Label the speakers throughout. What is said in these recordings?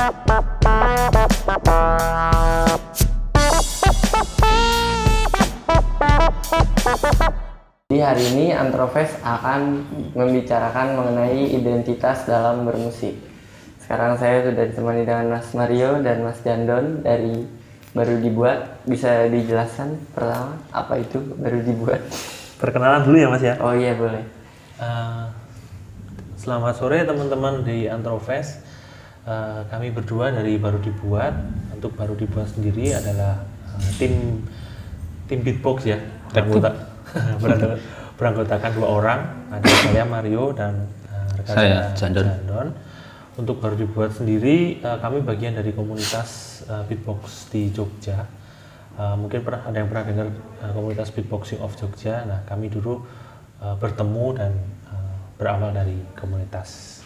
Speaker 1: Di hari ini Antrofest akan membicarakan mengenai identitas dalam bermusik. Sekarang saya sudah ditemani dengan Mas Mario dan Mas Jandon dari Baru Dibuat. Bisa dijelaskan pertama apa itu Baru Dibuat?
Speaker 2: Perkenalan dulu ya Mas ya.
Speaker 1: Oh iya boleh.
Speaker 2: Selamat sore teman-teman di Antrofest. Kami berdua dari Baru Dibuat. Untuk Baru Dibuat sendiri adalah tim beatbox ya. Beranggotakan 2 orang, ada saya Mario dan rekan
Speaker 3: saya
Speaker 2: saya Jandon. Untuk Baru Dibuat sendiri, kami bagian dari komunitas beatbox di Jogja. Mungkin ada yang pernah dengar komunitas beatboxing of Jogja. Nah, kami dulu bertemu dan berawal dari komunitas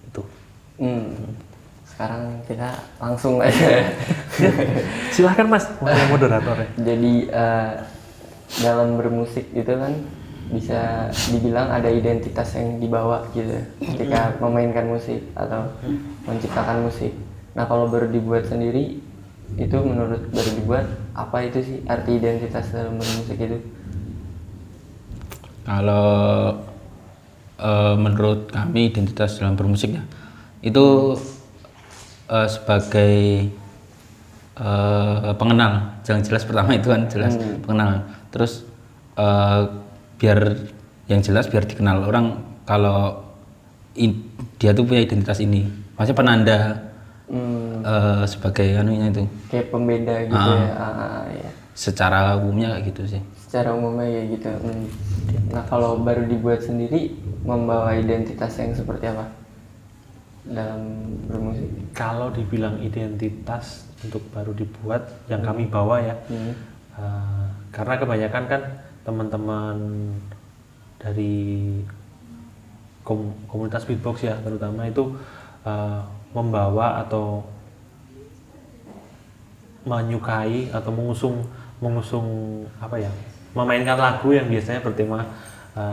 Speaker 2: itu.
Speaker 1: Sekarang kita langsung aja.
Speaker 2: Silahkan Mas, moderatornya.
Speaker 1: Jadi dalam bermusik itu kan bisa dibilang ada identitas yang dibawa gitu ketika memainkan musik atau menciptakan musik. Nah kalau Baru Dibuat sendiri itu menurut Baru Dibuat apa itu sih arti identitas dalam bermusik itu?
Speaker 3: Kalau menurut kami identitas dalam bermusik ya itu sebagai pengenal. Yang jelas pertama itu kan jelas pengenal. Terus biar yang jelas biar dikenal orang kalau dia tuh punya identitas ini. Maksudnya penanda sebagai anunya itu.
Speaker 1: Kayak pembeda gitu ya. Ya.
Speaker 3: Secara umumnya kayak gitu sih.
Speaker 1: Secara umumnya ya gitu. Nah kalau Baru Dibuat sendiri membawa identitas yang seperti apa dalam bermusik?
Speaker 2: Kalau dibilang identitas untuk Baru Dibuat yang kami bawa ya, karena kebanyakan kan teman-teman dari komunitas beatbox ya terutama itu membawa atau menyukai atau mengusung apa ya, memainkan lagu yang biasanya bertema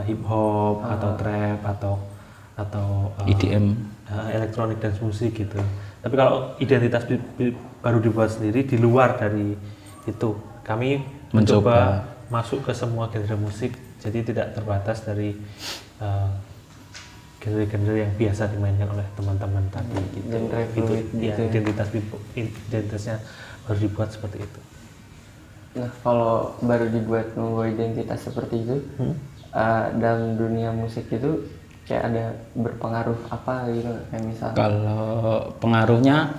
Speaker 2: hip hop atau trap atau
Speaker 3: EDM,
Speaker 2: elektronik dan musik gitu. Tapi kalau identitas Baru Dibuat sendiri di luar dari itu, kami mencoba masuk ke semua genre musik, jadi tidak terbatas dari genre-genre yang biasa dimainkan oleh teman-teman tadi gitu. Itu ya, identitasnya Baru Dibuat seperti itu.
Speaker 1: Nah kalau Baru Dibuat membawa identitas seperti itu dalam dunia musik itu kayak ada berpengaruh apa gitu kayak misalnya?
Speaker 3: Kalau pengaruhnya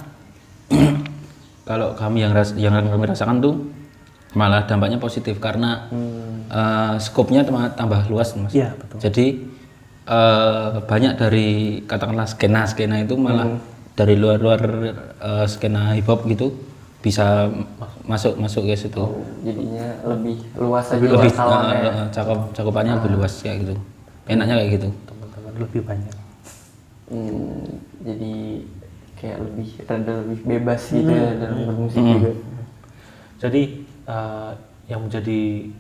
Speaker 3: kalau kami yang kami rasakan tuh malah dampaknya positif karena skopnya tambah luas Mas.
Speaker 2: Iya, betul.
Speaker 3: Jadi banyak dari katakanlah skena itu malah dari luar skena hip hop gitu bisa masuk ke situ.
Speaker 1: Jadinya lebih luas aja
Speaker 3: Lebih cakupannya lebih luas kayak gitu. Enaknya kayak gitu.
Speaker 2: Teman-teman lebih banyak.
Speaker 1: Jadi kayak lebih bebas gitu ya dalam bermusik juga.
Speaker 2: Jadi yang menjadi,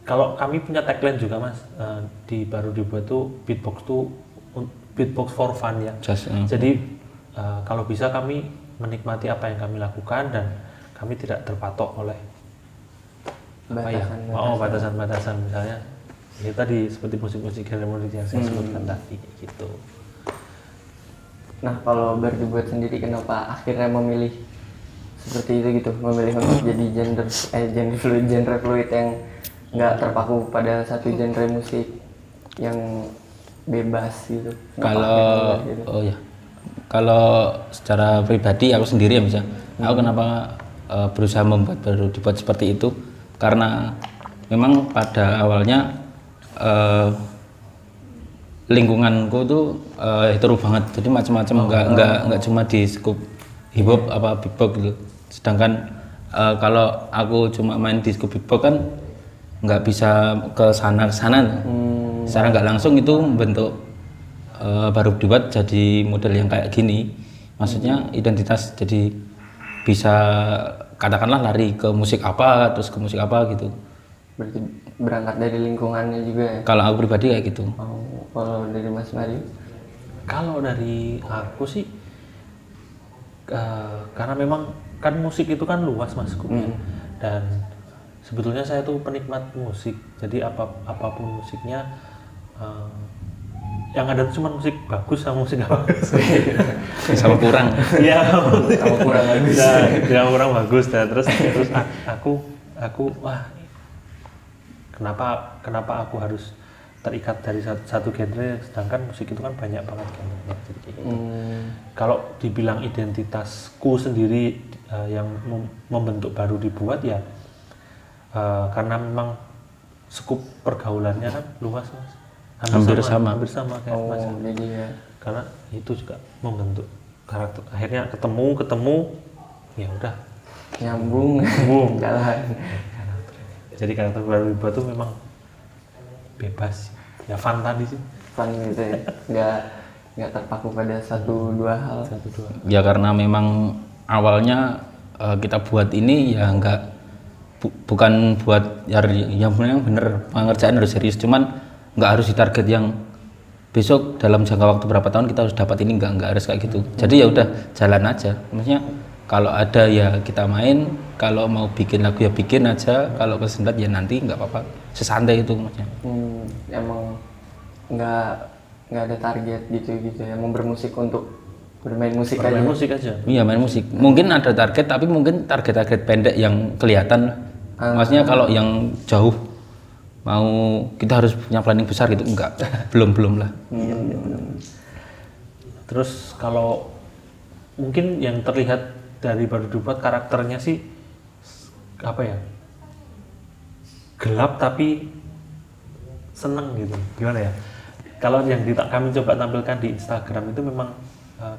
Speaker 2: kalau kami punya tagline juga Mas, di Baru Dibuat tuh beatbox for fun ya. Jadi kalau bisa kami menikmati apa yang kami lakukan dan kami tidak terpatok oleh batasan-batasan misalnya ya tadi seperti musik-musik genre yang saya sebutkan tadi gitu.
Speaker 1: Nah kalau Baru Dibuat sendiri kenapa akhirnya memilih seperti itu gitu, memilih untuk jadi genre fluid yang nggak terpaku pada satu genre musik yang bebas gitu?
Speaker 3: Kalau secara pribadi aku sendiri ya misalnya, aku kenapa berusaha membuat Baru Dibuat seperti itu karena memang pada awalnya lingkunganku tuh hetero banget, jadi macam-macam, nggak cuma di skup hip hop apa beatbox gitu. Sedangkan kalau aku cuma main di skup beatbox kan nggak bisa ke sana secara nggak langsung itu bentuk Baru Dibuat jadi model yang kayak gini, maksudnya identitas, jadi bisa katakanlah lari ke musik apa terus ke musik apa gitu.
Speaker 1: Berarti berangkat dari lingkungannya juga ya?
Speaker 3: Kalau aku pribadi kayak gitu.
Speaker 1: Kalau dari Mas Mario?
Speaker 2: Kalau dari aku sih karena memang kan musik itu kan luas mas skupnya. Dan sebetulnya saya tuh penikmat musik, jadi apapun musiknya yang ada tuh cuma musik bagus sama musik gak bagus.
Speaker 3: Sama kurang.
Speaker 2: Iya,
Speaker 1: Sama kurang bagus.
Speaker 2: yang kurang bagus. Nah, terus aku wah, kenapa aku harus terikat dari satu genre, sedangkan musik itu kan banyak banget genre-nya. Jadi kayak gitu. Kalau dibilang identitasku sendiri yang membentuk baru dibuat ya karena memang skup pergaulannya kan luas mas. Hampir sama kayak mas.
Speaker 1: Jadi ya.
Speaker 2: Karena itu juga membentuk karakter. Akhirnya ketemu ya udah
Speaker 1: Nyambung. Jalan.
Speaker 2: jadi karakter baru dibuat tuh memang bebas ya, fun tadi sih.
Speaker 1: Fun gitu ya. Nggak terpaku pada satu dua hal.
Speaker 3: Ya karena memang awalnya kita buat ini ya bukan buat yang bener pengerjaan harus serius, cuman nggak harus ditarget yang besok dalam jangka waktu berapa tahun kita harus dapat ini, nggak harus kayak gitu. Jadi ya udah jalan aja, maksudnya kalau ada ya kita main, kalau mau bikin lagu ya bikin aja, kalau kesendat ya nanti nggak apa-apa, sesantai itu maksudnya.
Speaker 1: Emang nggak ada target gitu ya, mau bermusik untuk bermain musik aja.
Speaker 3: Iya main musik, mungkin ada target tapi mungkin target pendek yang kelihatan, maksudnya kalau yang jauh mau kita harus punya planning besar gitu enggak, belum lah.
Speaker 2: Terus kalau mungkin yang terlihat dari baru dibuat karakternya sih apa ya, gelap tapi seneng gitu, gimana ya? Kalau yang kami coba tampilkan di Instagram itu memang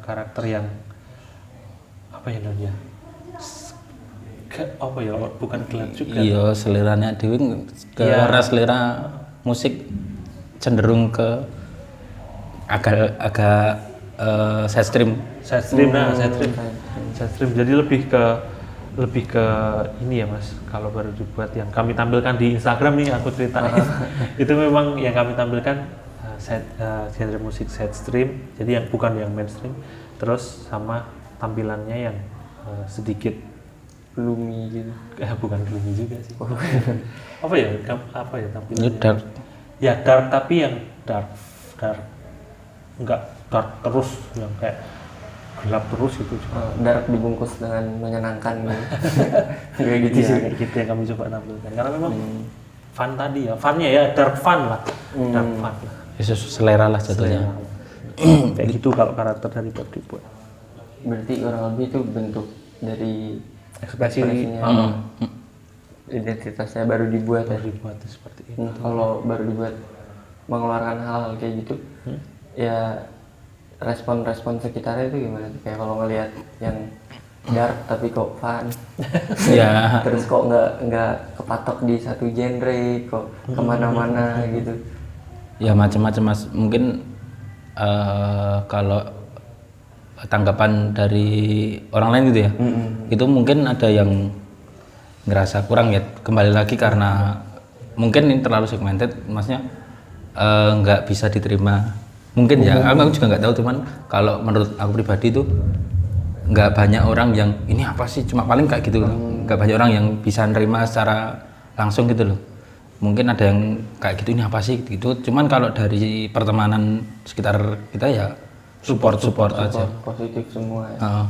Speaker 2: karakter yang apa ya namanya? Apa ya, bukan gelap juga.
Speaker 3: Iya, seleranya Dewi karena selera musik cenderung ke agak side stream. Jadi lebih ke ini ya mas. Kalau baru dibuat yang kami tampilkan di Instagram nih, aku ceritain itu memang yang kami tampilkan genre musik side stream. Jadi yang bukan yang mainstream. Terus sama tampilannya yang sedikit
Speaker 1: gloomy gitu.
Speaker 2: Bukan gloomy juga sih. Apa ya tampilannya?
Speaker 3: Dark.
Speaker 2: Ya dark, tapi yang dark enggak dark terus yang kayak gelap terus gitu.
Speaker 1: Dark dibungkus dengan menyenangkan gitu. Kayak gitu
Speaker 2: Iya,
Speaker 1: sih.
Speaker 2: kayak gitu yang kami coba tampilkan. Karena memang fun tadi ya, funnya ya dark fun lah. Dark fun lah.
Speaker 3: Ya, selera lah jatuhnya.
Speaker 2: Kayak gitu kalau karakter dari Bob dibuat.
Speaker 1: Berarti kurang lebih itu bentuk dari
Speaker 2: Ekspresinya
Speaker 1: identitasnya baru dibuat ya.
Speaker 2: Seperti itu.
Speaker 1: Kalau baru dibuat mengeluarkan hal-hal kayak gitu, ya respon sekitarnya itu gimana? Kayak kalau ngelihat yang dark tapi kok fun,
Speaker 3: Ya.
Speaker 1: terus kok nggak kepatok di satu genre, kok kemana-mana gitu.
Speaker 3: Ya macam-macam mas, mungkin kalau tanggapan dari orang lain gitu ya, itu mungkin ada yang ngerasa kurang ya, kembali lagi karena mungkin ini terlalu segmented, maksudnya nggak bisa diterima mungkin ya, aku juga nggak tahu, cuman kalau menurut aku pribadi itu nggak banyak orang yang ini apa sih, cuma paling kayak gitu loh, nggak banyak orang yang bisa nerima secara langsung gitu loh. Mungkin ada yang kayak gitu, ini apa sih gitu, cuman kalau dari pertemanan sekitar kita ya support aja,
Speaker 1: positif semua ya.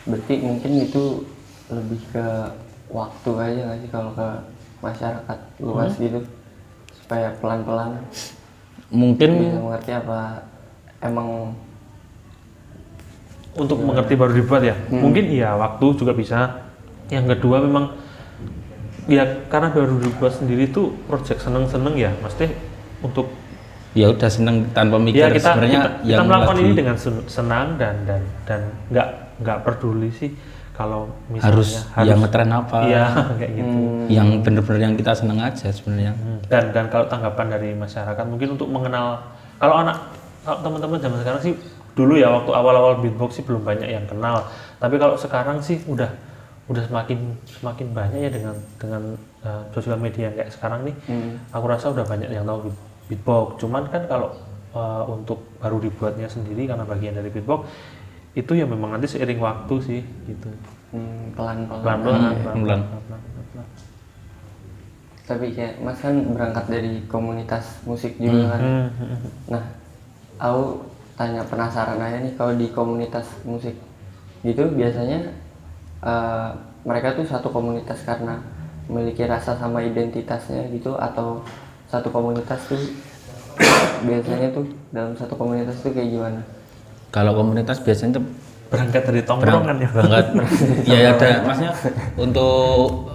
Speaker 1: Berarti mungkin itu lebih ke waktu aja nggak sih kalau ke masyarakat luas gitu, supaya pelan-pelan
Speaker 3: mungkin
Speaker 1: bisa mengerti apa emang
Speaker 2: untuk mengerti baru dibuat ya. Mungkin iya, waktu juga bisa. Yang kedua memang ya karena baru dibuat sendiri tuh project seneng-seneng ya, mesti untuk
Speaker 3: ya udah seneng tanpa mikir
Speaker 2: ya kita
Speaker 3: yang
Speaker 2: melakukan
Speaker 3: lagi
Speaker 2: ini dengan senang dan nggak peduli sih kalau
Speaker 3: harus yang ngetren apa,
Speaker 2: iya kayak gitu.
Speaker 3: Yang bener-bener yang kita seneng aja sebenarnya.
Speaker 2: Dan kalau tanggapan dari masyarakat mungkin untuk mengenal, kalau teman-teman zaman sekarang sih, dulu ya waktu awal-awal beatbox sih belum banyak yang kenal, tapi kalau sekarang sih udah semakin banyak ya dengan sosial media kayak sekarang nih. Aku rasa udah banyak yang tahu beatbox. Cuman kan kalau untuk baru dibuatnya sendiri karena bagian dari beatbox itu ya memang nanti seiring waktu sih gitu.
Speaker 1: Pelan-pelan. Tapi kayak Mas kan berangkat dari komunitas musik juga kan. Nah, aku tanya penasaran aja nih, kalau di komunitas musik gitu biasanya mereka tuh satu komunitas karena memiliki rasa sama identitasnya gitu, atau satu komunitas tuh biasanya tuh dalam satu komunitas tuh kayak gimana?
Speaker 3: Kalau komunitas biasanya tuh
Speaker 2: Berangkat dari tongkrongan ya.
Speaker 3: berangkat ya ada maksudnya untuk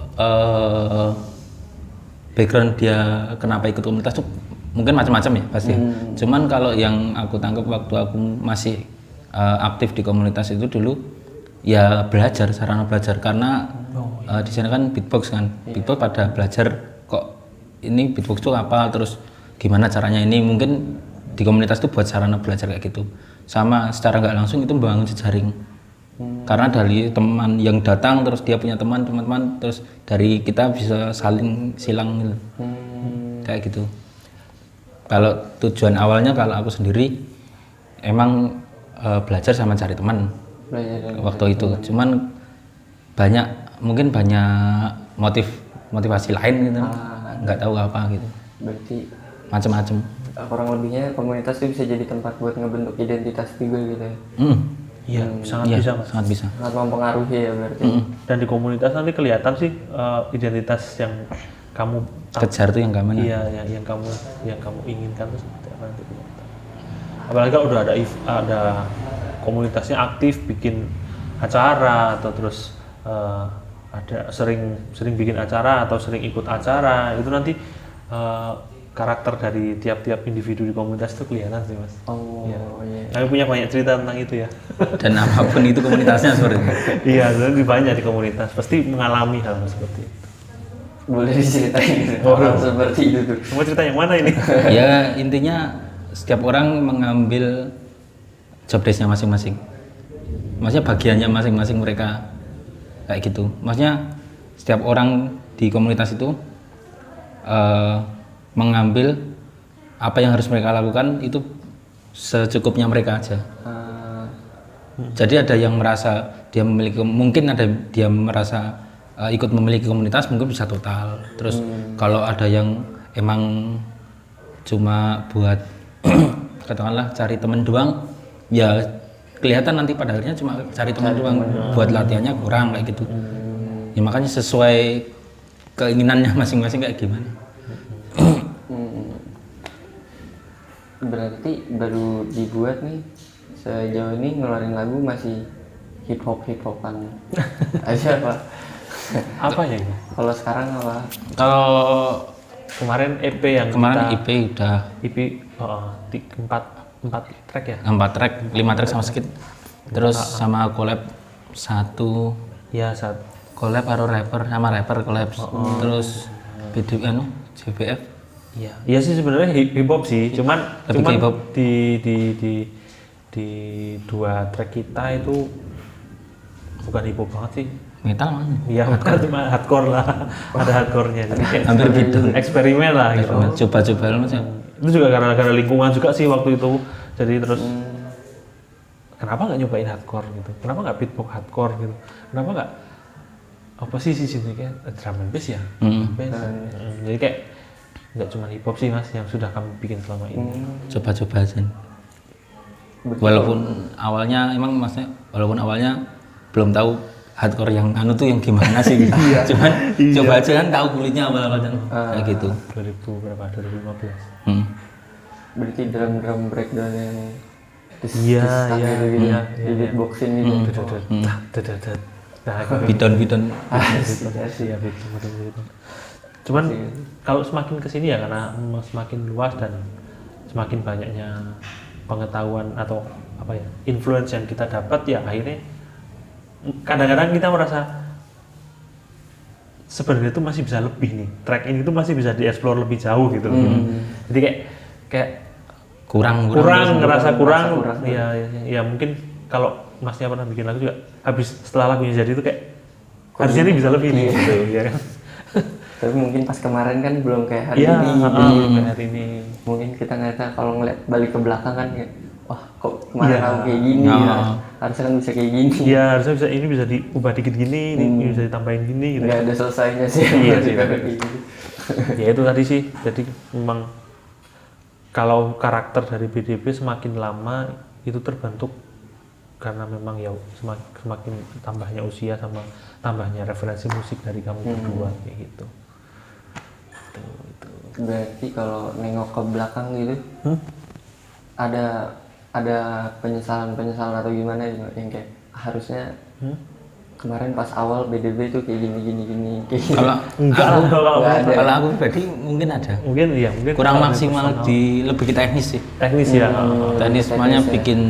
Speaker 3: background dia kenapa ikut komunitas tuh mungkin macam-macam ya pasti. Cuman kalau yang aku tangkap waktu aku masih aktif di komunitas itu dulu ya belajar, sarana belajar karena di sana kan beatbox kan. Beatbox pada belajar kok ini beatbox itu apa, terus gimana caranya, ini mungkin di komunitas itu buat sarana belajar kayak gitu. Sama secara nggak langsung itu membangun jejaring. Karena dari teman yang datang terus dia punya teman-teman, terus dari kita bisa saling silang gitu. Kayak gitu. Kalau tujuan awalnya kalau aku sendiri emang belajar sama cari teman waktu itu. Cuman mungkin banyak motivasi lain gitu. Nggak tahu apa gitu.
Speaker 1: Berarti
Speaker 3: Macam-macam.
Speaker 1: kurang lebihnya komunitas itu bisa jadi tempat buat ngebentuk identitas juga gitu ya.
Speaker 2: Iya, sangat
Speaker 3: Iya,
Speaker 2: bisa Mas.
Speaker 3: sangat bisa.
Speaker 1: Sangat mempengaruhi ya berarti.
Speaker 2: Dan di komunitas nanti kelihatan sih identitas yang kamu
Speaker 3: Kejar tuh yang gak mana.
Speaker 2: iya yang kamu inginkan itu seperti apa nanti kelihatan. Apalagi kalau udah ada komunitasnya aktif bikin acara atau terus ada sering bikin acara atau sering ikut acara, itu nanti karakter dari tiap-tiap individu di komunitas itu kelihatan sih Mas.
Speaker 1: Iya.
Speaker 2: Kami punya banyak cerita tentang itu ya.
Speaker 3: Dan apapun itu komunitasnya sebenarnya.
Speaker 2: Iya, lebih banyak di komunitas pasti mengalami hal seperti itu.
Speaker 1: Boleh diceritain hal seperti itu tuh.
Speaker 2: Semua cerita yang mana ini?
Speaker 3: Ya intinya setiap orang mengambil job desk-nya masing-masing. Maksudnya bagiannya masing-masing mereka kayak gitu. Maksudnya setiap orang di komunitas itu mengambil apa yang harus mereka lakukan itu secukupnya mereka aja. Jadi ada yang merasa dia memiliki, mungkin ada dia merasa ikut memiliki komunitas mungkin bisa total. Terus kalau ada yang emang cuma buat katakanlah cari teman doang, ya kelihatan nanti pada akhirnya cuma cari teman doang, buat latihannya kurang kayak gitu. Ya makanya sesuai keinginannya masing-masing kayak gimana.
Speaker 1: Berarti baru dibuat nih sejauh ini ngeluarin lagu masih hip hopan aja apa?
Speaker 2: Apa ya ini?
Speaker 1: Kalau sekarang apa?
Speaker 3: Kalau
Speaker 2: Kemarin EP yang
Speaker 3: kemarin
Speaker 2: kita,
Speaker 3: EP udah
Speaker 2: EP di empat track ya?
Speaker 3: 4 track, 5 track sama skit. Terus sama collab satu
Speaker 2: Iya, saat
Speaker 3: collab baru rapper sama rapper collab. Terus video JBF.
Speaker 2: Iya sih sebenarnya hip hop sih, cuman
Speaker 3: Lebih ke hip hop.
Speaker 2: di 2 track kita itu bukan hip hop banget sih.
Speaker 3: Metal mana?
Speaker 2: Iya, bukan cuma hardcore lah. Ada hardcore-nya. Jadi kayak
Speaker 3: Hampir gitu.
Speaker 2: eksperimen lah gitu.
Speaker 3: Coba-coba macam.
Speaker 2: Itu juga gara-gara lingkungan juga sih waktu itu. Jadi terus kenapa nggak nyobain hardcore gitu? Kenapa nggak beatbox hardcore gitu? Kenapa nggak apa sih sini kayak drum and bass ya? Bass. Jadi kayak nggak cuma hip hop sih Mas yang sudah kamu bikin selama ini.
Speaker 3: Coba-coba aja. Walaupun awalnya belum tahu hardcore yang tuh yang gimana sih gitu. Cuman coba aja kan tahu kulitnya awal-awalnya kayak gitu.
Speaker 2: 2015.
Speaker 1: Berarti drum breakdown yang
Speaker 2: Iya.
Speaker 1: di beatboxing gitu.
Speaker 2: Nah,
Speaker 3: Bidon.
Speaker 2: iya betul. Cuman kalau semakin kesini ya karena semakin luas dan semakin banyaknya pengetahuan atau apa ya influence yang kita dapat ya akhirnya kadang-kadang kita merasa sebenarnya itu masih bisa lebih nih, track ini tuh masih bisa dieksplor lebih jauh gitu. Jadi kayak
Speaker 3: kurang
Speaker 2: ngerasa kurang. Ya mungkin kalau Masnya pernah bikin lagu juga habis setelah lagunya jadi itu kayak harusnya ini bisa lebih nih gitu ya kan.
Speaker 1: Tapi mungkin pas kemarin kan belum kayak hari
Speaker 2: Iya,
Speaker 1: ini.
Speaker 2: kayak hari ini.
Speaker 1: Mungkin kita ngerasa kalau ngeliat balik ke belakang kan kayak, wah kok kemarin
Speaker 2: Iya.
Speaker 1: aku kayak gini ya. Harusnya kan bisa kayak gini.
Speaker 2: Iya, harusnya bisa ini bisa diubah dikit gini, ini bisa ditambahin gini gitu.
Speaker 1: Nggak ada selesainya sih.
Speaker 2: Iya sih,
Speaker 1: Kayak
Speaker 2: bener.
Speaker 1: gitu.
Speaker 2: Ya itu tadi sih. Jadi memang kalau karakter dari BDB semakin lama itu terbentuk karena memang ya semakin tambahnya usia sama tambahnya referensi musik dari kamu berdua kayak gitu. Itu.
Speaker 1: Berarti kalau nengok ke belakang gitu, ada penyesalan atau gimana gitu, yang kayak harusnya kemarin pas awal BDB tuh kayak gini kayak gini.
Speaker 3: Kalau
Speaker 2: Enggak lah,
Speaker 1: Nggak ada.
Speaker 3: kalau aku pribadi mungkin ada.
Speaker 2: mungkin
Speaker 3: Kurang
Speaker 2: kalau
Speaker 3: maksimal
Speaker 2: personal.
Speaker 3: di lebih ke teknis sih.
Speaker 2: teknis ya.
Speaker 3: Teknis semuanya bikin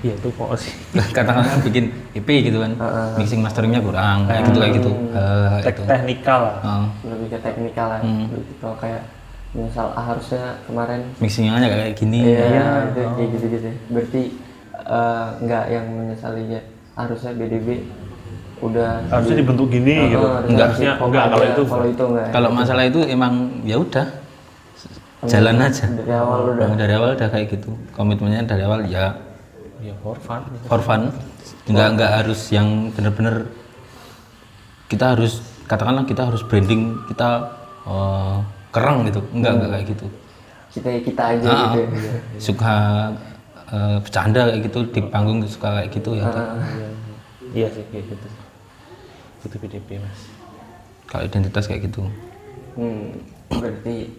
Speaker 2: Iya itu kok sih.
Speaker 3: katakanlah bikin EP gitu kan. Mixing masteringnya kurang kayak gitu. Itu.
Speaker 2: Teknikal lah.
Speaker 1: Lebih ke teknikal lah. Gitu. Kalau kayak misal harusnya kemarin
Speaker 3: Mixingnya kayak gini.
Speaker 1: iya, itu kayak gitu-gitu. Berarti nggak yang menyesalinya. Harusnya BDB udah
Speaker 2: Harusnya dibentuk gini gitu. Harusnya enggak kalau itu.
Speaker 1: kalau itu enggak.
Speaker 3: Kalau masalah itu emang ya udah jalan aja.
Speaker 1: Dari awal udah.
Speaker 3: Dari awal udah kayak gitu. Komitmennya dari awal ya
Speaker 2: Ya for fun.
Speaker 3: for fun. Enggak harus yang bener-bener kita harus katakanlah kita harus branding kita keren gitu. Enggak kayak gitu.
Speaker 1: Kita aja gitu.
Speaker 3: Suka bercanda kayak gitu di panggung suka kayak gitu ya.
Speaker 2: Iya sih kayak gitu. Itu PDP mas.
Speaker 3: Kalau identitas kayak gitu.
Speaker 1: Berarti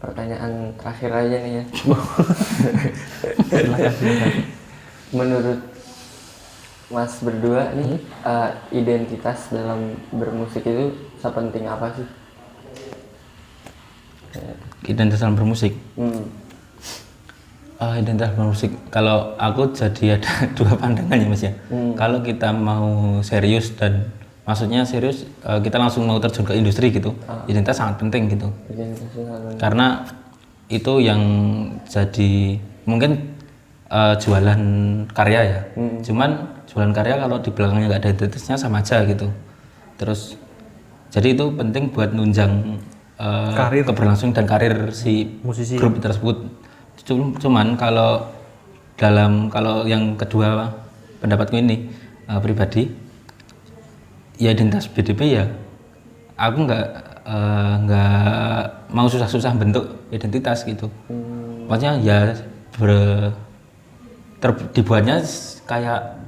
Speaker 1: pertanyaan terakhir aja nih ya. Menurut Mas berdua nih, identitas dalam bermusik itu sepenting apa sih?
Speaker 3: Identitas dalam bermusik. Identitas bermusik. Kalau aku jadi ada dua pandangan ya mas ya. Kalau kita mau serius dan maksudnya serius kita langsung mau terjun ke industri gitu, identitas sangat penting gitu. Karena itu yang jadi mungkin jualan karya ya. Cuman jualan karya kalau di belakangnya nggak ada identitasnya sama aja gitu. Terus jadi itu penting buat nunjang
Speaker 2: Karir.
Speaker 3: keberlangsungan dan karir si
Speaker 2: Musisi.
Speaker 3: grup tersebut. Cuman kalau yang kedua pendapatku ini pribadi ya identitas BDP ya aku nggak mau susah-susah bentuk identitas gitu. Maksudnya ya dibuatnya kayak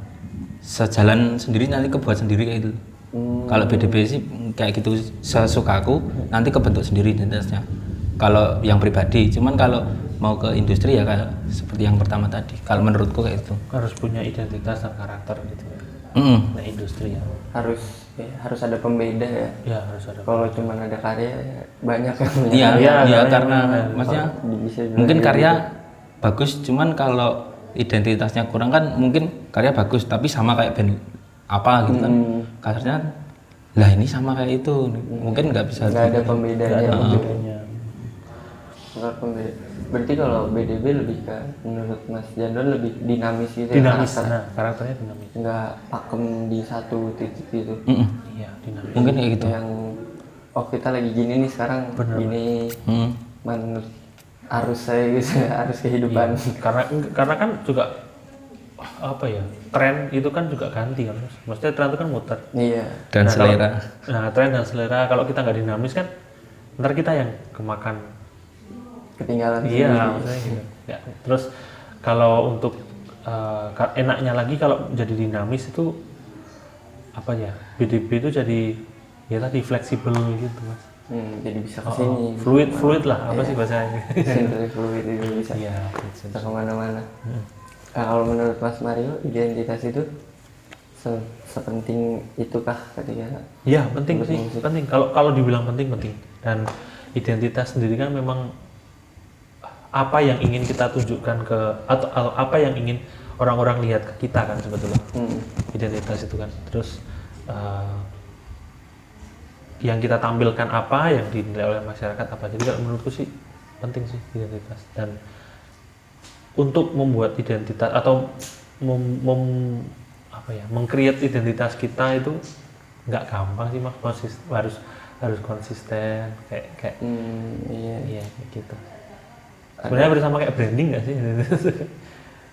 Speaker 3: sejalan sendiri nanti kebuat sendiri kayak gitu. Kalau BDP sih kayak gitu sesuka aku nanti kebentuk sendiri identitasnya. Kalau yang pribadi, cuman kalau mau ke industri ya kayak seperti yang pertama tadi. Kalau menurutku kayak itu.
Speaker 2: Harus punya identitas dan karakter gitu ya. Nah industri ya.
Speaker 1: Harus ada pembeda ya.
Speaker 2: Ya harus ada.
Speaker 1: Kalau cuma ada karya ya banyak yang
Speaker 3: Iya,
Speaker 2: Iya,
Speaker 3: karena
Speaker 2: banyak.
Speaker 3: maksudnya
Speaker 1: bisa dibilang
Speaker 3: mungkin
Speaker 1: kayak
Speaker 3: karya bagus, cuman kalau identitasnya kurang kan mungkin karya bagus tapi sama kayak band apa gitu kan. Kasarnya lah ini sama kayak itu. Mungkin nggak bisa.
Speaker 1: nggak ada pembedanya.
Speaker 2: Bedanya.
Speaker 1: Nggak pembeda. Berarti kalau BDB lebih ke menurut Mas Jandon lebih dinamis gitu
Speaker 2: Dinamis.
Speaker 1: ya,
Speaker 2: Nah karakternya dinamis.
Speaker 1: nggak pakem di satu titik gitu.
Speaker 2: Iya dinamis.
Speaker 3: Mungkin kayak gitu.
Speaker 1: Yang kita lagi gini nih sekarang gini menurut arus saya gitu, arus kehidupan.
Speaker 2: Karena kan juga apa ya tren itu kan juga ganti kan Mas. Maksudnya tren itu kan muter.
Speaker 1: Iya.
Speaker 3: Dan
Speaker 2: Nah,
Speaker 3: selera.
Speaker 2: Tren dan selera kalau kita nggak dinamis kan ntar kita yang kemakan.
Speaker 1: Ketinggalan.
Speaker 2: Iya maksudnya gitu. Ya, terus kalau untuk enaknya lagi kalau jadi dinamis itu apa ya BDP itu jadi ya tadi fleksibel gitu mas.
Speaker 1: Jadi bisa kesini.
Speaker 2: Fluid lah apa sih bahasanya?
Speaker 1: Sendiri fluid itu bisa.
Speaker 2: Iya.
Speaker 1: Bisa kemana-mana. Kalau menurut Mas Mario identitas itu sepenting itukah ketika?
Speaker 2: Iya penting sih penting. Kalau dibilang penting dan identitas sendiri kan memang apa yang ingin kita tunjukkan ke atau apa yang ingin orang-orang lihat ke kita kan sebetulnya. Identitas itu kan terus yang kita tampilkan apa yang dinilai oleh masyarakat apa. Jadi kalau menurutku sih penting sih identitas dan untuk membuat identitas atau meng-create identitas kita itu nggak gampang sih mas, harus harus konsisten kayak
Speaker 1: Iya.
Speaker 2: iya kayak gitu. Sebenarnya bersama kayak branding nggak sih?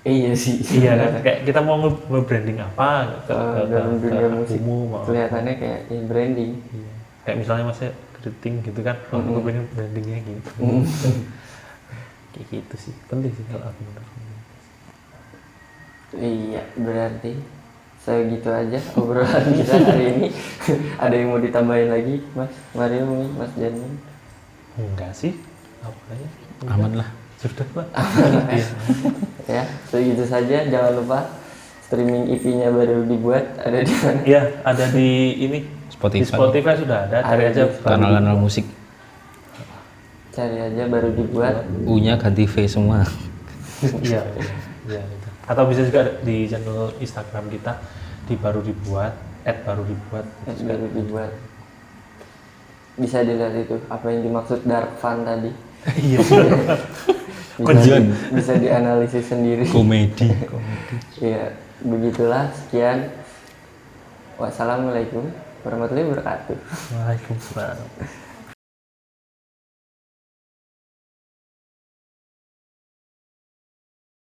Speaker 1: Iya sih.
Speaker 2: Iya kan, kayak kita mau nge-branding apa
Speaker 1: Dalam dunia musik
Speaker 2: umum, mau apa.
Speaker 1: kelihatannya kayak branding.
Speaker 2: Iya. Kayak misalnya masnya keriting gitu kan, aku pengen brandingnya gitu. Kayak gitu sih, penting sih kalau aku menurut.
Speaker 1: Iya, berarti segitu aja obrolan kita hari ini. Ada yang mau ditambahin lagi, Mas Mario, mungkin Mas Jamin?
Speaker 2: Enggak sih, apa aja.
Speaker 3: Aman lah.
Speaker 2: Sudah Pak. Iya.
Speaker 1: Ya, segitu saja. Jangan lupa streaming EP-nya baru dibuat, ada di mana?
Speaker 2: Iya, ada di ini
Speaker 3: Spotify.
Speaker 2: Di Spotify sudah ada, cari
Speaker 1: Ada
Speaker 2: aja
Speaker 1: di
Speaker 3: Kanal-kanal musik.
Speaker 1: Cari aja baru dibuat.
Speaker 3: U-nya ganti V semua.
Speaker 2: Iya, iya gitu. Atau bisa juga di channel Instagram kita di baru dibuat, baru dibuat.
Speaker 1: Baru dibuat. Bisa dilihat itu apa yang dimaksud dark fun tadi.
Speaker 2: Iya.
Speaker 1: Bisa dianalisis sendiri.
Speaker 3: Komedi.
Speaker 1: Iya, begitulah. Sekian. Wassalamualaikum warahmatullahi wabarakatuh.
Speaker 2: Waalaikumsalam.